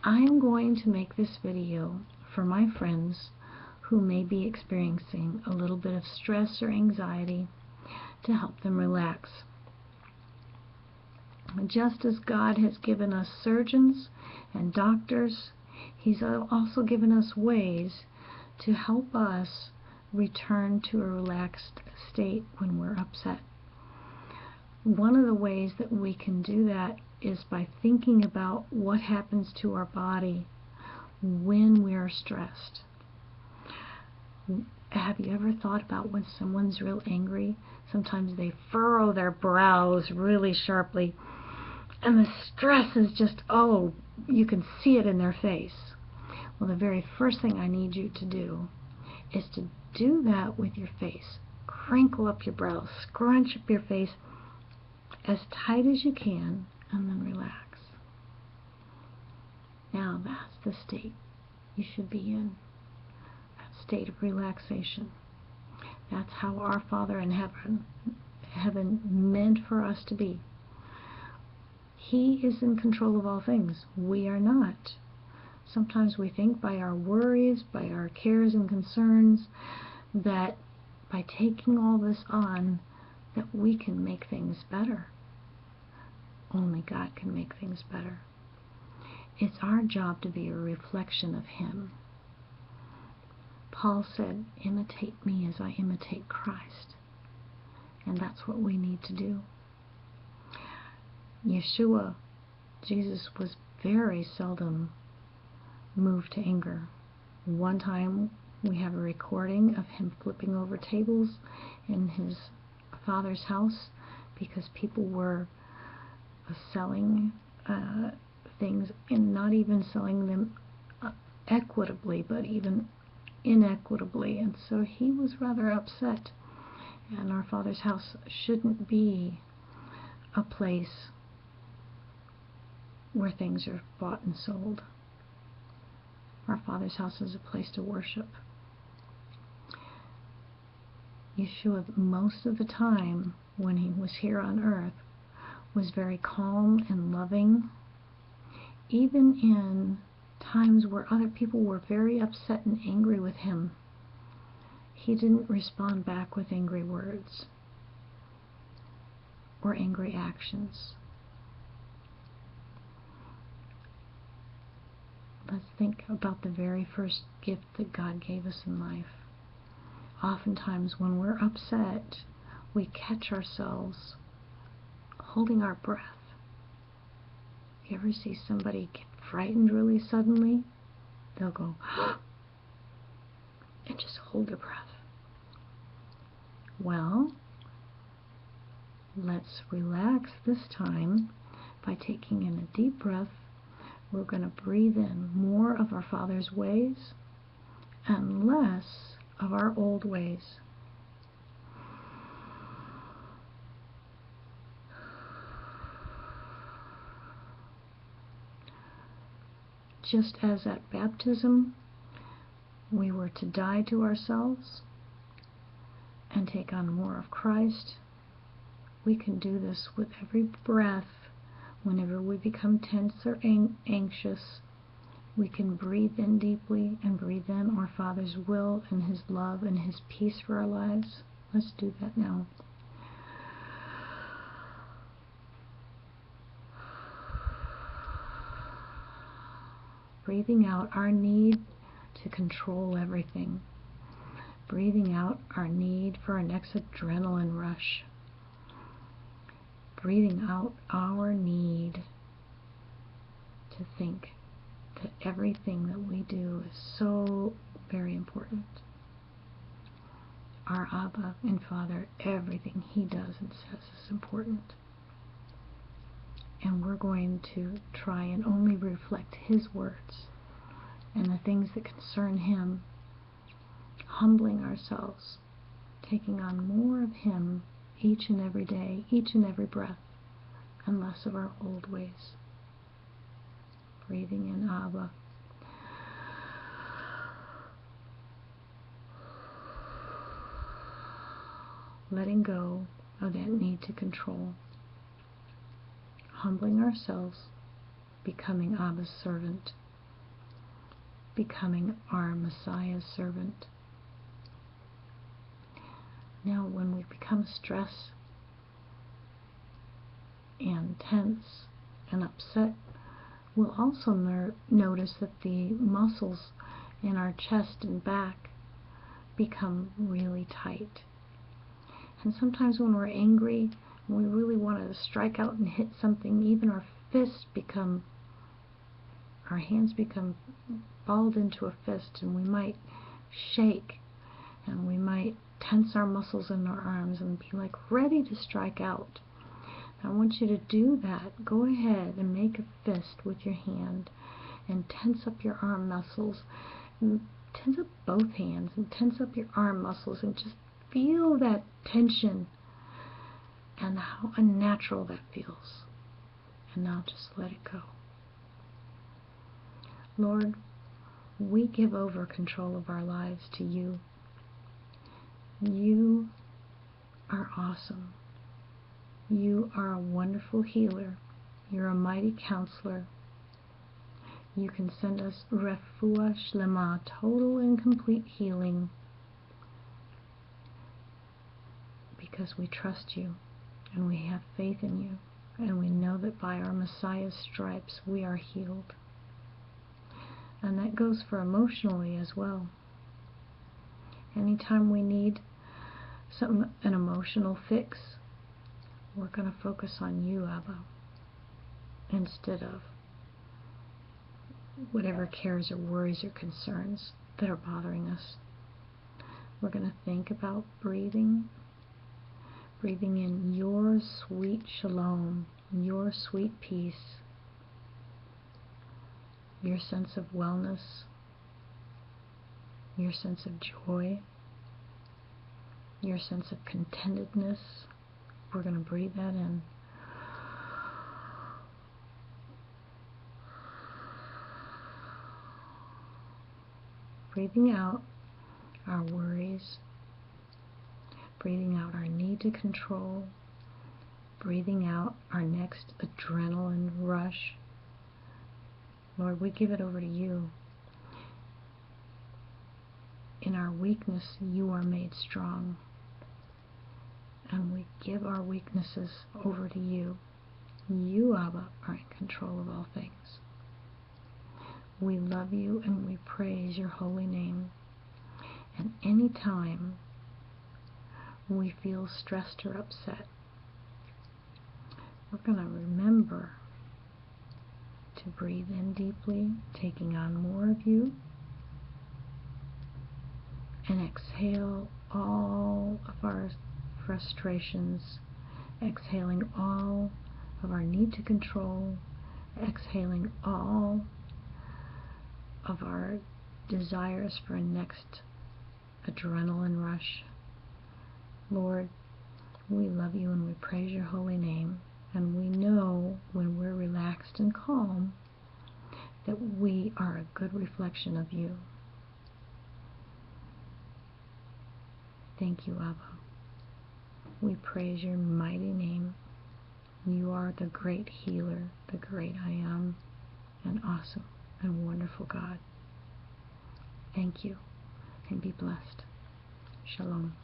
I'm going to make this video for my friends who may be experiencing a little bit of stress or anxiety to help them relax. Just as God has given us surgeons and doctors, He's also given us ways to help us return to a relaxed state when we're upset. One of the ways that we can do that is by thinking about what happens to our body when we are stressed. Have you ever thought about when someone's real angry? Sometimes they furrow their brows really sharply, and the stress is just, oh, you can see it in their face. Well, the very first thing I need you to do is to do that with your face. Crinkle up your brows, scrunch up your face as tight as you can, and then relax. Now that's the state you should be in, that state of relaxation. That's how our Father in heaven meant for us to be. He is in control of all things. We are not. Sometimes we think by our worries, by our cares and concerns, that by taking all this on, that we can make things better. Only God can make things better. It's our job to be a reflection of Him. Paul said, imitate me as I imitate Christ. And that's what we need to do. Yeshua, Jesus, was very seldom moved to anger. One time we have a recording of Him flipping over tables in His Father's house because people were selling things and not even selling them equitably, but even inequitably, and so He was rather upset. And our Father's house shouldn't be a place where things are bought and sold. Our Father's house is a place to worship. Yeshua, most of the time when He was here on earth, was very calm and loving, even in times where other people were very upset and angry with Him. He didn't respond back with angry words or angry actions. Let's think about the very first gift that God gave us in life. Oftentimes when we're upset, we catch ourselves holding our breath. You ever see somebody get frightened really suddenly? They'll go, and just hold their breath. Well, let's relax this time by taking in a deep breath. We're going to breathe in more of our Father's ways and less of our old ways. Just as at baptism we were to die to ourselves and take on more of Christ, we can do this with every breath. Whenever we become tense or anxious, we can breathe in deeply and breathe in our Father's will and His love and His peace for our lives. Let's do that now. Breathing out our need to control everything. Breathing out our need for our next adrenaline rush. Breathing out our need to think that everything that we do is so very important. Our Abba and Father, everything He does and says is important. And we're going to try and only reflect His words and the things that concern Him, humbling ourselves, taking on more of Him each and every day, each and every breath, and less of our old ways. Breathing in Abba. Letting go of that need to control. Humbling ourselves, becoming Abba's servant, becoming our Messiah's servant. Now, when we become stressed and tense and upset, we'll also notice that the muscles in our chest and back become really tight. And sometimes when we're angry and we really want to strike out and hit something, even our hands become balled into a fist, and we might shake, and we might tense our muscles in our arms and be like ready to strike out. I want you to do that. Go ahead and make a fist with your hand and tense up your arm muscles. And tense up both hands and tense up your arm muscles and just feel that tension and how unnatural that feels. And now just let it go. Lord, we give over control of our lives to you. You are awesome. You are a wonderful healer. You're a mighty counselor. You can send us refuah shlema, total and complete healing, because we trust you and we have faith in you, and we know that by our Messiah's stripes we are healed. And that goes for emotionally as well. Anytime we need an emotional fix, we're going to focus on you, Abba, instead of whatever cares or worries or concerns that are bothering us. We're going to think about breathing in your sweet shalom, your sweet peace, your sense of wellness, your sense of joy, your sense of contentedness. We're going to breathe that in. Breathing out our worries, breathing out our need to control, breathing out our next adrenaline rush. Lord, we give it over to you. In our weakness, you are made strong. And we give our weaknesses over to you. You, Abba, are in control of all things. We love you and we praise your holy name. And any time we feel stressed or upset, we're going to remember to breathe in deeply, taking on more of you, and exhale all of our frustrations, exhaling all of our need to control, exhaling all of our desires for a next adrenaline rush. Lord, we love you and we praise your holy name, and we know when we're relaxed and calm that we are a good reflection of you. Thank you, Abba. We praise your mighty name. You are the great healer, the great I am, and awesome and wonderful God. Thank you, and be blessed. Shalom.